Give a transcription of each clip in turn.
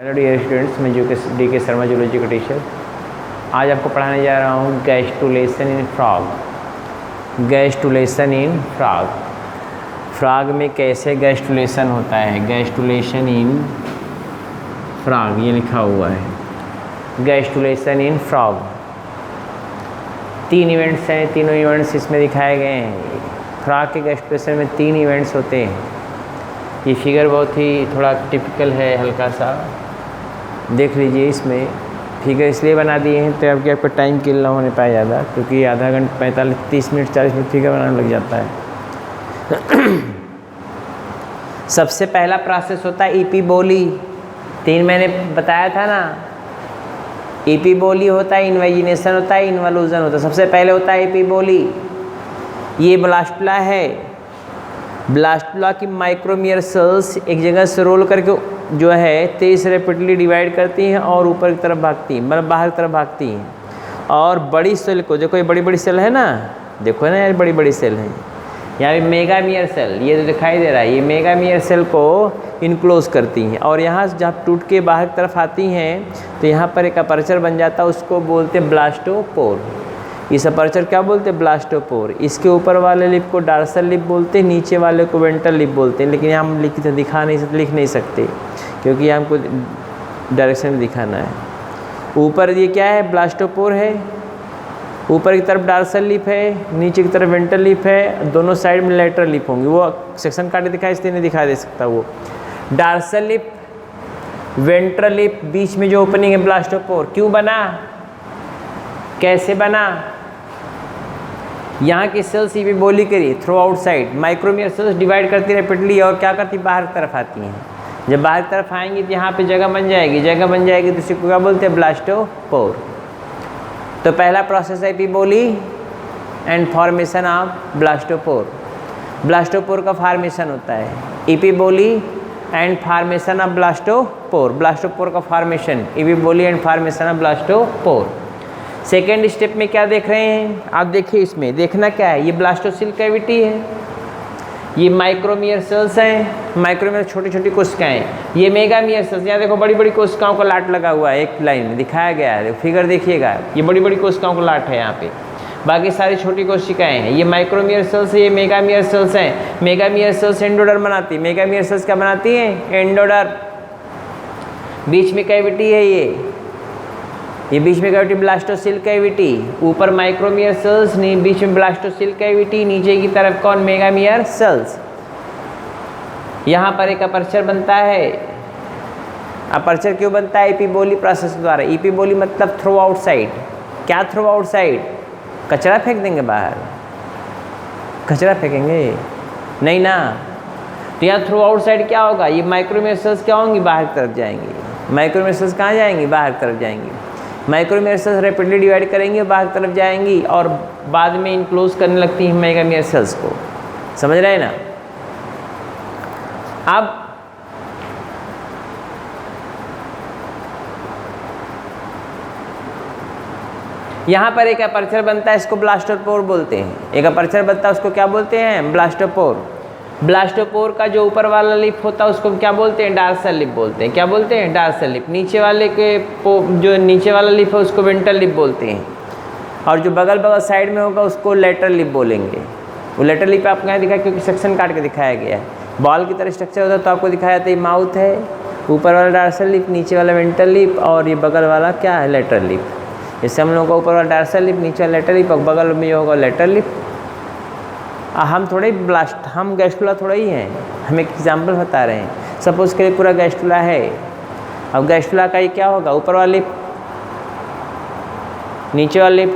Hello dear students, मैं D के Sharma zoology का टीचर। आज आपको पढ़ाने जा रहा हूँ गैस्ट्रुलेशन इन फ्रॉग। गैस्ट्रुलेशन इन फ्रॉग, फ्रॉग में कैसे गैस्ट्रुलेशन होता है। गैस्ट्रुलेशन इन फ्रॉग ये लिखा हुआ है। गैस्ट्रुलेशन इन फ्रॉग 3 इवेंट्स हैं, तीनों इवेंट्स इसमें दिखाए गए हैं। फ्रॉग के गैस्ट्रुलेशन में 3 इवेंट्स होते हैं। ये फिगर बहुत ही थोड़ा टिपिकल है, हल्का सा देख लीजिए। इसमें फिगर इसलिए बना दिए हैं तो आपका टाइम किल ना होने पाए ज़्यादा, क्योंकि आधा घंटा 45-30 मिनट 40 मिनट फिगर बनाने लग जाता है। सबसे पहला प्रोसेस होता है ईपीबोली। 3 मैंने बताया था ना, ईपीबोली होता है, इन्वेजिनेशन होता है, इन्वोल्यूशन होता है। सबसे पहले होता है ईपीबोली। ये ब्लास्टुला है। ब्लास्टुला की माइक्रोमियर सेल्स एक जगह से रोल करके जो है तेज रैपिडली डिवाइड करती हैं और ऊपर की तरफ भागती हैं, मतलब बाहर की तरफ भागती हैं। और बड़ी सेल को, जो कोई बड़ी बड़ी सेल है ना, देखो ना यार, बड़ी बड़ी सेल हैं। यहाँ मेगामियर सेल ये तो दिखाई दे रहा है, ये मेगामियर सेल को इनक्लोज करती हैं। और यहाँ जब टूट के बाहर की तरफ आती हैं तो यहाँ पर एक अपर्चर बन जाता है, उसको बोलते हैं ब्लास्टोपोर। इस अपर्चर क्या बोलते हैं? ब्लास्टोपोर। इसके ऊपर वाले लिप को डार्सल लिप बोलते हैं, नीचे वाले को वेंट्रल लिप बोलते हैं। लेकिन हम लिख नहीं सकते क्योंकि हमको डायरेक्शन में दिखाना है। ऊपर ये क्या है? ब्लास्टोपोर है। ऊपर की तरफ डार्सल लिप है, नीचे की तरफ वेंट्रल लिप है, दोनों साइड में लेटरल लिप होंगे। वो सेक्शन काट के दिखाया, इसलिए नहीं दिखा दे सकता। वो डार्सल लिप, वेंट्रल लिप, बीच में जो ओपनिंग है ब्लास्टोपोर। क्यों बना, कैसे बना? यहाँ की सेल्स ईपीबोली करी थ्रू आउटसाइड, माइक्रोमियर सेल्स डिवाइड करती रैपिडली और क्या करती? बाहर की तरफ आती हैं। जब बाहर की तरफ आएंगी तो यहाँ पे जगह बन जाएगी, जगह बन जाएगी तो इसको क्या बोलते हैं? ब्लास्टोपोर। तो पहला प्रोसेस है epiboly and formation of blastopore. Blastopore का फॉर्मेशन होता है। Epiboly and formation of blastopore. Blastopore का formation, epiboly and formation of blastopore. Second step में क्या देख रहे हैं आप? देखिए, इसमें देखना क्या है? ये ब्लास्टोसिल कैविटी है, ये माइक्रोमियर सेल्स हैं। माइक्रोमियर छोटी छोटी कोशिकाएं, ये मेगामियर सेल्स। यहाँ देखो बड़ी बड़ी कोशिकाओं का लाट लगा हुआ है, एक लाइन में दिखाया गया है। फिगर देखिएगा, ये बड़ी बड़ी कोशिकाओं का लाट है यहाँ पे, बाकी सारी छोटी कोशिकाएं हैं। ये माइक्रोमियर सेल्स है, ये मेगामियर सेल्स हैं। मेगामियर सेल्स एंडोडर्म बनाती है। मेगामियर सेल्स क्या बनाती हैं? एंडोडर्म। बीच में कैविटी है, ये बीच में कैविटी ब्लास्टोसिल कैविटी। ऊपर माइक्रोमियर सेल्स, बीच में ब्लास्टोसिल कैविटी, नीचे की तरफ कौन? मेगामियर सेल्स। यहाँ पर एक अपर्चर बनता है। अपर्चर क्यों बनता है? ईपीबोली प्रोसेस द्वारा। ईपीबोली मतलब थ्रू आउटसाइड। क्या थ्रू आउटसाइड? कचरा फेंक देंगे बाहर? कचरा फेंकेंगे नहीं ना। तो यहाँ थ्रू आउटसाइड क्या होगा? ये माइक्रोमियर सेल्स क्या होंगी? बाहर की तरफ जाएंगी। माइक्रोमियर सेल्स कहाँ जाएंगी? बाहर की तरफ जाएंगी। माइक्रोमियर सेल्स रैपिडली डिवाइड करेंगी और बाहर की तरफ जाएंगी और बाद में इनक्लोज करने लगती हैं मेगामियर सेल्स को। समझ रहे हैं ना? अब यहाँ पर एक अपर्चर बनता है, इसको ब्लास्टोपोर बोलते हैं। एक अपर्चर बनता है, उसको क्या बोलते हैं? ब्लास्टोपोर। ब्लास्टोपोर का जो ऊपर वाला लिप होता है उसको क्या बोलते हैं? डार्सल लिप बोलते हैं। क्या बोलते हैं? Dorsal lip. नीचे वाले के जो नीचे वाला लिप है उसको वेंट्रल लिप बोलते हैं। और जो बगल बगल साइड में होगा उसको लेटरल लिप बोलेंगे। वो लेटरल लिप आपको यहाँ दिखाया क्योंकि सेक्शन काट के दिखाया गया है। बॉल की तरह स्ट्रक्चर होता है तो आपको दिखाया था ये माउथ है, ऊपर वाला डार्सल लिप, नीचे वाला वेंट्रल लिप, और ये बगल वाला क्या है? Lateral lip. जैसे हम लोगों का ऊपर वाला डार्सल लिप, नीचे वाला लेटरल लिप और बगल में होगा लेटरल लिप। हम थोड़े हम गैस्ट्रुला थोड़ा ही हैं, हम एक एग्जाम्पल बता रहे हैं। सपोज के लिए पूरा गैस्ट्रुला है। अब गैस्ट्रुला का ये क्या होगा? ऊपर वाला लिप, नीचे वाला लिप,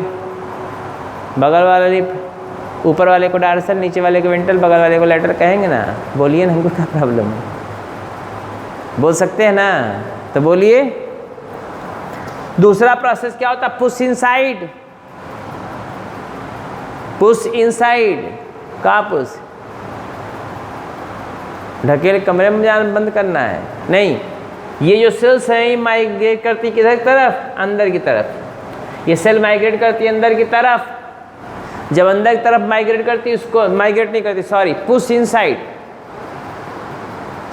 बगल वाला लिप। ऊपर वाले को डार्सल, नीचे वाले को वेंट्रल, बगल वाले को लेटरल कहेंगे ना। बोलिए ना, हमको क्या प्रॉब्लम है? बोल सकते हैं ना, तो बोलिए। दूसरा प्रोसेस क्या होता है? Push inside. पुश इनसाइड का पुश? ढकेल कमरे में जाना बंद करना है? नहीं, ये जो सेल्स हैं ये माइग्रेट करती किधर की तरफ? अंदर की तरफ। ये सेल माइग्रेट करती है अंदर की तरफ। जब अंदर की तरफ माइग्रेट करती है, उसको माइग्रेट नहीं करती, सॉरी, पुश इनसाइड।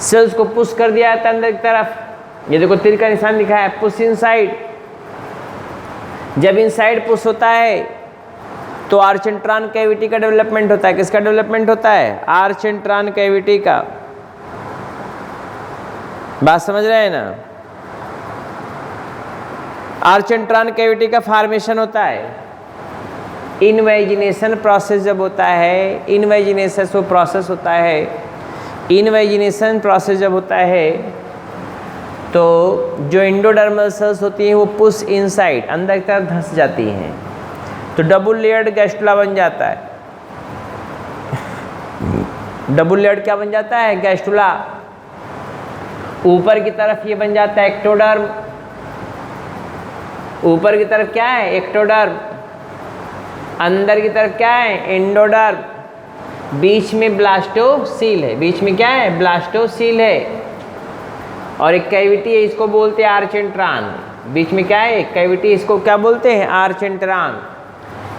सेल्स को पुश कर दिया जाता है अंदर की तरफ। ये देखो तीर का निशान दिखा है, पुश इनसाइड। जब इनसाइड पुश होता है तो आर्च इंट्रॉन कैविटी का डेवलपमेंट होता है। किसका डेवलपमेंट होता है? आर्च इंट्रॉन कैविटी का। बात समझ रहे हैं ना? आर्च इंट्रॉन कैविटी का फॉर्मेशन होता है। इनवेजिनेशन प्रोसेस जब होता है, इनवेजिनेशन वो प्रोसेस होता है, इनवेजिनेशन प्रोसेस जब होता है तो जो एंडोडर्मल सेल्स होती हैं वो पुश इनसाइड, अंदर की तरफ धंस जाती हैं, तो डबल लेयर्ड गैस्ट्रुला बन जाता है। डबल लेयर्ड क्या बन जाता है? गैस्ट्रुला। ऊपर की तरफ ये बन जाता है एक्टोडर्म। ऊपर की तरफ क्या है? एक्टोडर्म। अंदर की तरफ क्या है? एंडोडर्म। बीच में ब्लास्टोसील है। बीच में क्या है? ब्लास्टोसील है। और एक कैविटी है, इसको बोलते हैं आर्च इंट्रॉन। बीच में क्या है? एक कैविटी, इसको क्या बोलते हैं? Arch intron.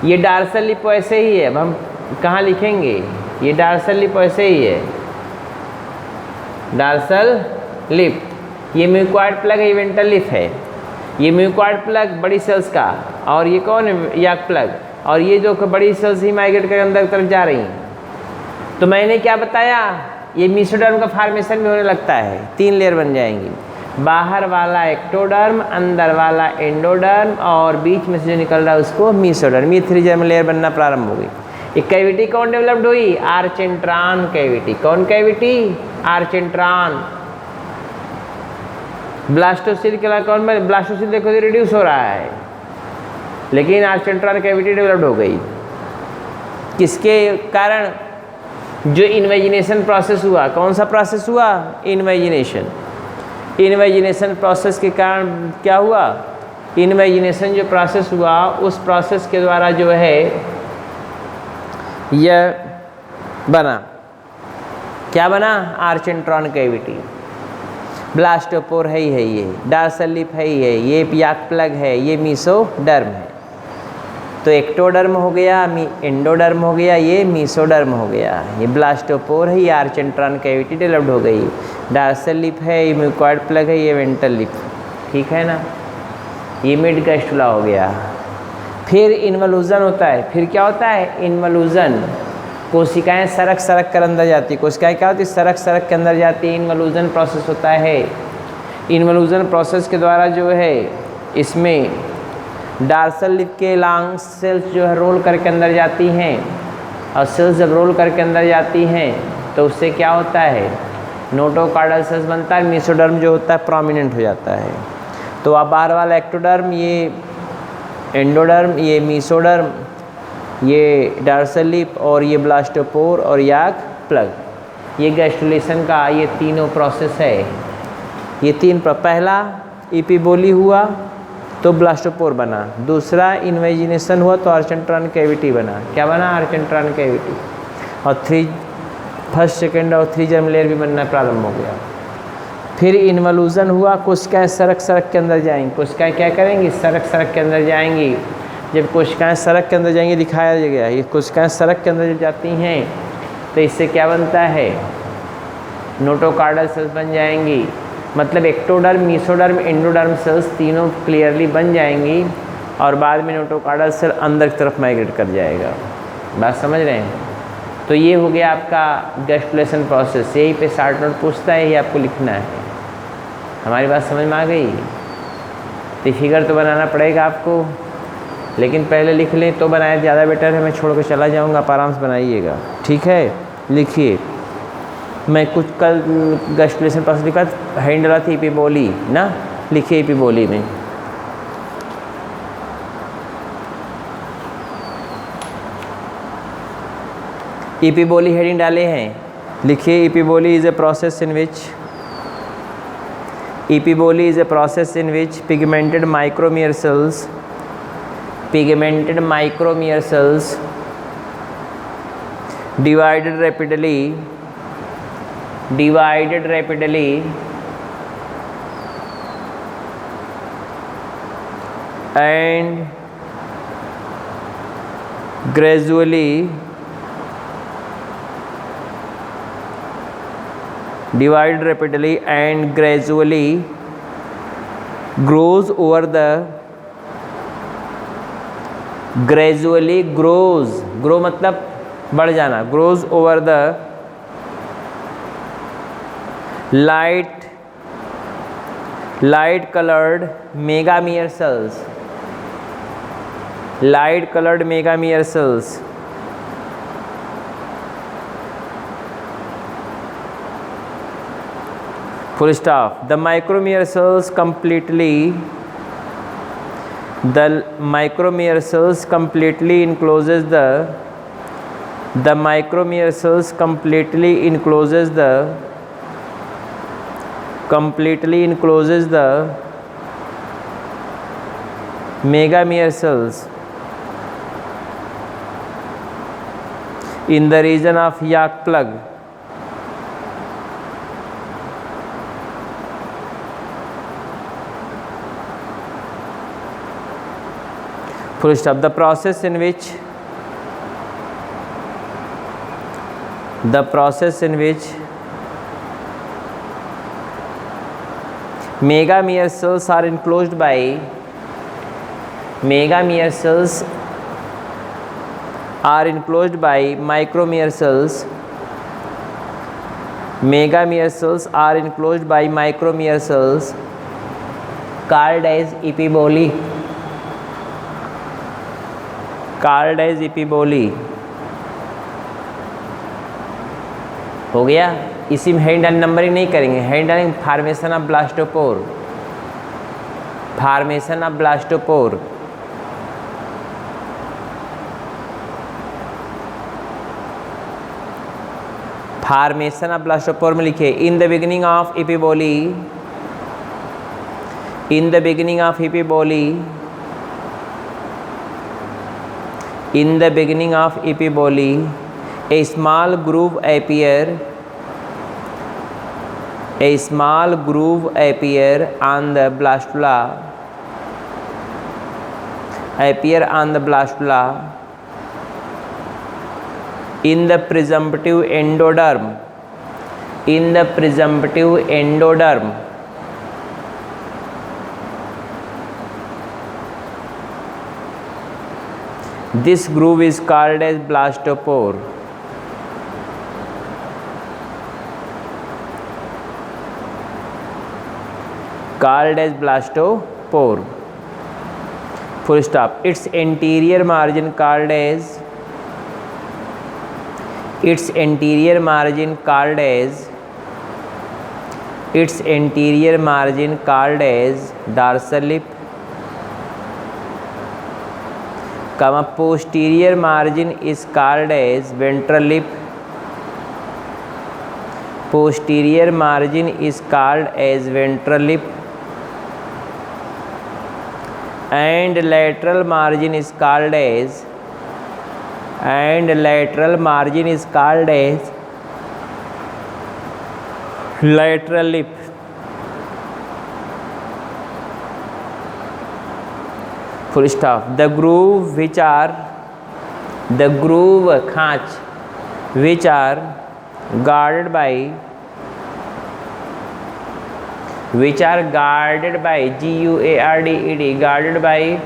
ये डार्सल लिप ऐसे ही है। अब हम कहाँ लिखेंगे? ये डार्सल लिप ऐसे ही है, डार्सल लिप। ये म्यूकॉइड प्लग है, ये वेंट्रल लिप है। ये म्यूकॉइड प्लग बड़ी सेल्स का, और ये कौन है? याक प्लग। और ये जो बड़ी सेल्स ही माइग्रेट कर अंदर की तरफ जा रही हैं। तो मैंने क्या बताया? ये मेसोडर्म का फॉर्मेशन भी होने लगता है। 3 लेयर बन जाएंगी, बाहर वाला एक्टोडर्म, अंदर वाला एंडोडर्म, और बीच में से जो निकल रहा है उसको मेसोडर्म। ये 3 जर्म लेयर बनना प्रारंभ हो गई। एक कैविटी कौन डेवलप्ड हुई? Arch intron cavity. कौन कैविटी? Arch intron. ब्लास्टोसील के अलावा कौन? ब्लास्टोसील देखो तो रिड्यूस हो रहा है, लेकिन आर्च इंट्रॉन कैविटी डेवलप्ड हो गई। किसके कारण? जो इन्वेजिनेशन प्रोसेस हुआ। कौन सा प्रोसेस हुआ? इन्वेजिनेशन। इन्वेजिनेशन प्रोसेस के कारण क्या हुआ? इन्वेजिनेशन जो प्रोसेस हुआ, उस प्रोसेस के द्वारा जो है यह बना, क्या बना? Arch intron cavity. ब्लास्टोपोर है ही है, ये डार्सल लिप है ही है, ये याक प्लग है, ये मेसोडर्म है। तो एक्टोडर्म हो गया, एंडोडर्म हो गया, ये मेसोडर्म हो गया। ये ब्लास्टोपोर है, ये आर्च इंट्रॉन कैविटी डेवलप्ड हो गई। डार्सल लिप है, ये म्यूकॉइड प्लग है, ये वेंट्रल लिप। ठीक है ना? ये मिड गैस्ट्रुला हो गया। फिर इन्वोल्यूशन होता है। फिर क्या होता है? इन्वोल्यूशन। कोशिकाएं सरक सरक कर अंदर जाती है। कोशिकाएं क्या होती है? सरक सरक के अंदर जाती है। इन्वोल्यूशन प्रोसेस होता है। इन्वोल्यूशन प्रोसेस के द्वारा जो है इसमें डार्सल लिप के लॉन्ग सेल्स जो है रोल करके अंदर जाती हैं, और सेल्स जब रोल करके अंदर जाती हैं तो उससे क्या होता है? नोटोकॉर्डल सेल्स बनता है। मेसोडर्म जो होता है प्रोमिनेंट हो जाता है। तो अब बाहर वाला एक्टोडर्म, ये एंडोडर्म, ये मेसोडर्म, ये डार्सल लिप, और ये ब्लास्टोपोर और याक प्लग, ये गैस्ट्रुलेशन का ये तीनों प्रोसेस है। ये 3 पहला इपिबोली हुआ तो ब्लास्टोपोर बना, दूसरा इन्वेजिनेशन हुआ तो आर्च इंट्रॉन कैविटी बना। क्या बना? Arch intron cavity. और फर्स्ट, सेकंड और 3 जर्म लेयर भी बनना प्रारंभ हो गया। फिर इन्वोल्यूशन हुआ, कोशिकाएं सरक सरक के अंदर जाएंगी। कोशिकाएं क्या करेंगी? सरक सरक के अंदर जाएंगी। जब कोशिकाएं सरक के अंदर जाएंगी, दिखाया गया ये कोशिकाएं सरक के अंदर जब जाती हैं तो इससे क्या बनता है? नोटोकॉर्डल सेल्स बन जाएंगी। मतलब एक्टोडर्म, मेसोडर्म, एंडोडर्म सेल्स तीनों क्लियरली बन जाएंगी, और बाद में नोटोकॉर्डल सेल अंदर की तरफ माइग्रेट कर जाएगा। बात समझ रहे हैं? तो ये हो गया आपका गैस्ट्रुलेशन प्रोसेस। यही पे शॉर्ट नोट पूछता है, ये आपको लिखना है। हमारी बात समझ में आ गई? तो फिगर तो बनाना पड़ेगा आपको, लेकिन पहले लिख लें तो बनाए ज़्यादा बेटर है। मैं छोड़ कर चला जाऊँगा, आप आराम से बनाइएगा। ठीक है? लिखिए। मैं कुछ कल गैस्ट्रुलेशन प्रोसेस लिखा, हैंड डाला थी इपिबोली ना, लिखिए इपिबोली में। इपिबोली हेडिंग डाले हैं, लिखिए epiboly is a process in which pigmented micromere cells divided rapidly and gradually grows over the, gradually grows, grow मतलब बढ़ जाना, grows over the light colored megamere cells, light colored megamere cells. Full stop. The micromere cells completely encloses the micromere cells completely encloses the megamere cells in the region of Yaak plug. Full stop. The process in which megamere cells are enclosed by micromere cells. Megamere cells are enclosed by micromere cells called as epiboly. हो गया। इसी में head डालिंग numbering नहीं करेंगे, head डालिंग formation of blastopore, formation of blastopore में लिखे in the beginning of epiboly, in the beginning of epiboly a small groove appear on the blastula, in the presumptive endoderm. This groove is called as blastopore. Full stop. Its anterior margin called as dorsal lip, posterior margin is called as ventral lip. And lateral margin is called as lateral lip. Full stop. The groove खांच which are guarded by GUARDED, guarded by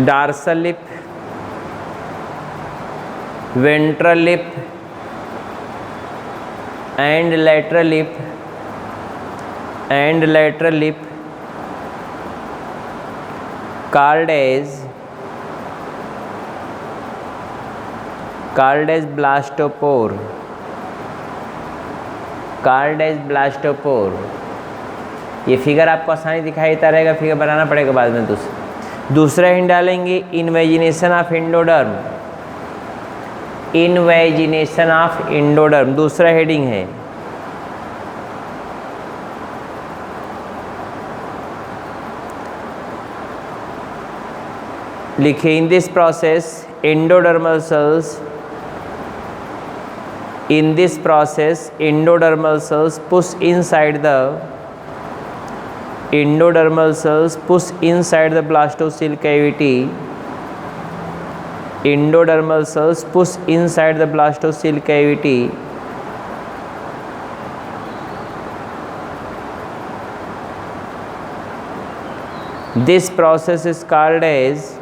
dorsal lip, ventral lip and lateral lip called as blastopore. ये figure आपको आसानी दिखाई देता रहेगा, figure बनाना पड़ेगा बाद में। दूसरा हिंट डालेंगे इन्वेजिनेशन ऑफ इंडोडर्म, दूसरा हेडिंग है। लिखे in this process endodermal cells push inside the blastocele cavity. This process is called as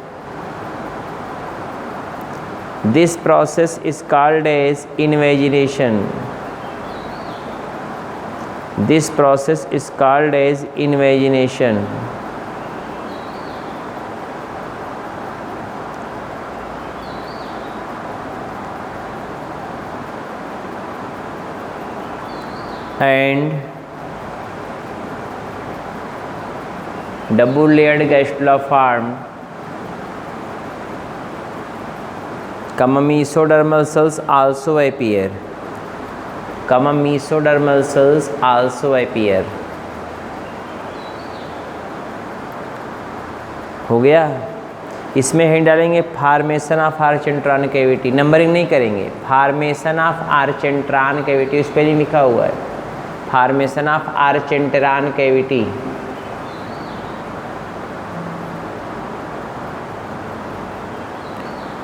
invagination. This process is called as invagination. And double layered gastrula formed, mesodermal cells also appear. Mesodermal cells also appear. हो गया। इसमें हम डालेंगे formation of आर्चेंट्रॉन cavity, numbering नहीं करेंगे, formation of आर्चेंट्रॉन cavity spelling लिखा हुआ है, फार्मेशन ऑफ आर्चेंट्रॉन कैविटी।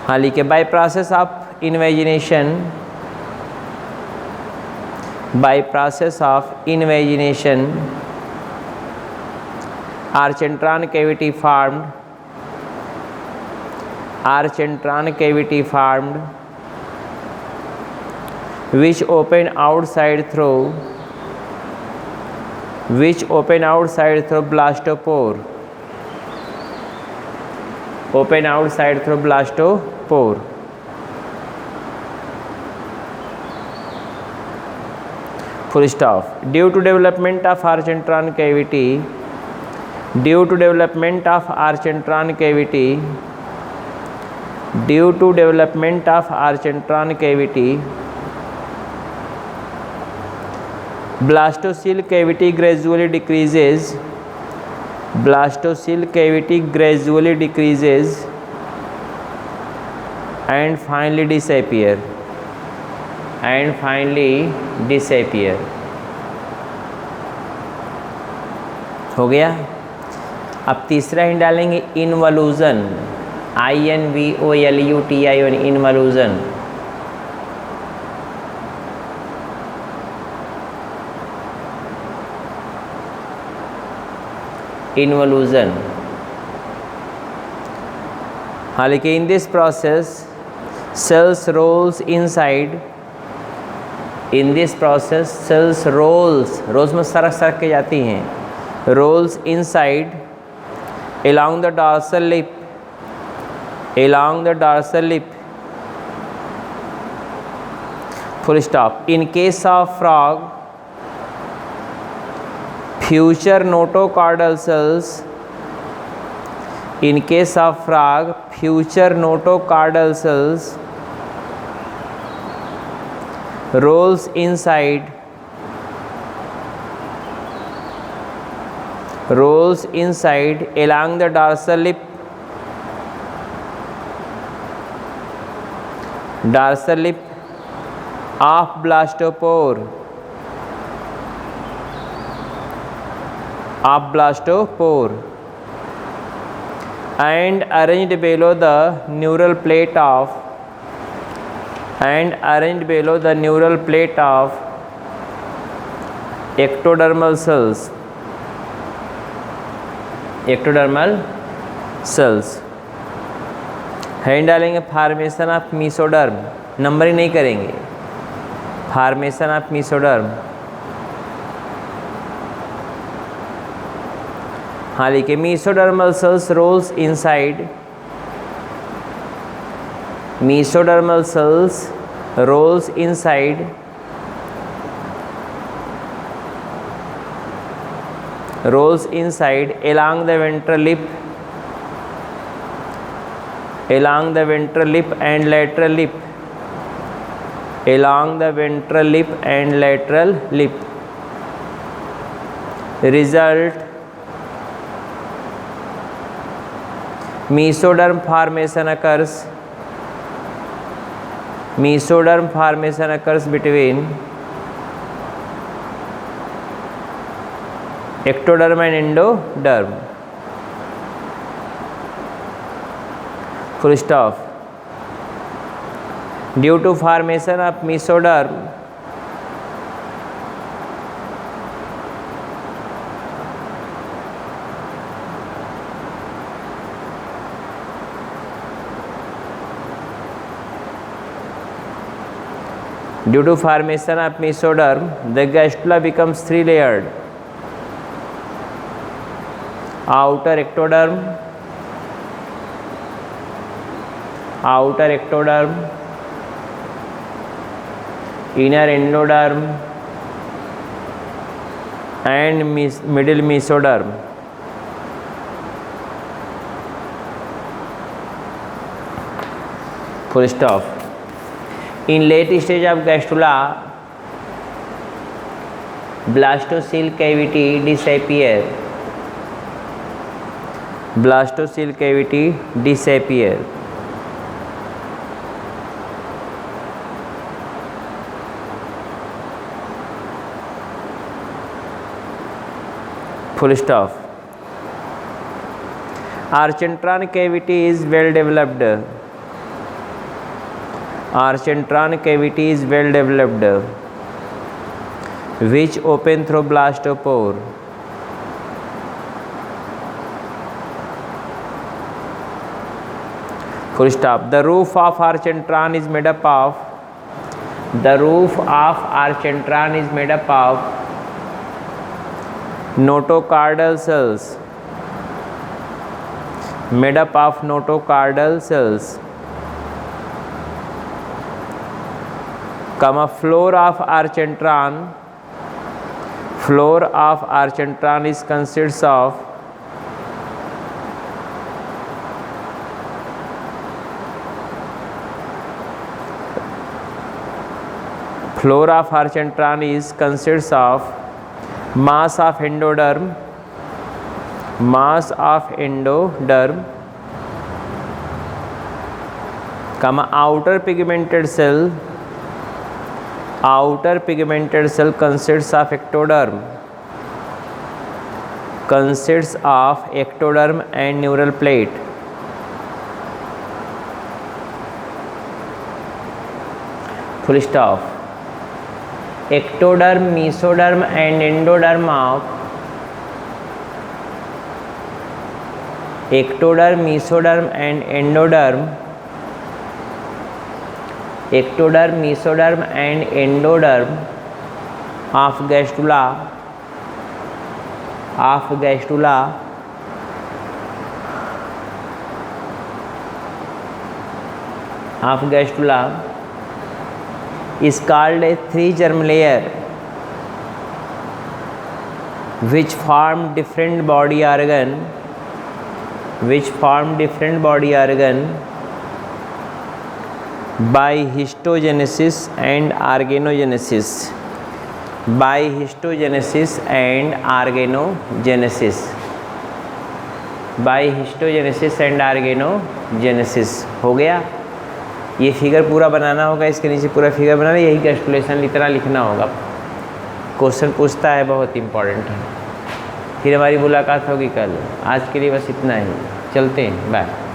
हाँ लिखिए, by process of invagination, by process of invagination, archentron cavity formed, which open outside through blastopore, full stop. Due to development of archentron cavity, blastocele cavity gradually decreases and finally disappear. हो गया। अब तीसरा ही डालेंगे इनवल्यूजन, INVOLUTION, इनवल्यूजन। हालांकि in this process cells rolls inside, rolls में सरक के जाती हैं, rolls inside along the dorsal lip, full stop. In case of frog, future notochordal cells, rolls inside along the dorsal lip, of blastopore, and arranged below the neural plate of ectodermal cells। हैंड डालेंगे formation of mesoderm, numbering नहीं करेंगे, formation of mesoderm. हाँ लिखिए, mesodermal cells rolls inside, along the ventral lip, and lateral lip, result mesoderm formation occurs between ectoderm and endoderm, full stop. Due to formation of mesoderm, Due to formation of mesoderm, the gastrula becomes three-layered. Outer ectoderm, inner endoderm, and middle mesoderm. Full stop. In late stage of gastrula, blastocele cavity disappear. Full stop. Archenteron cavity is well developed. Which open through blastopore. Full stop. The roof of archenteron is made up of notocardal cells. Floor of archenteron is consists of mass of endoderm, outer pigmented cell consists of ectoderm and neural plate. Full stop. Ectoderm, mesoderm and endoderm of gastrula is called a three-germ layer, which form different body organ by histogenesis and organogenesis. हो गया। ये figure पूरा बनाना होगा, इसके नीचे पूरा figure बनाना, यही calculation इतना लिखना होगा। क्वेश्चन पूछता है, बहुत इंपॉर्टेंट है। फिर हमारी मुलाकात होगी कल। आज के लिए बस इतना ही, चलते हैं, बाय।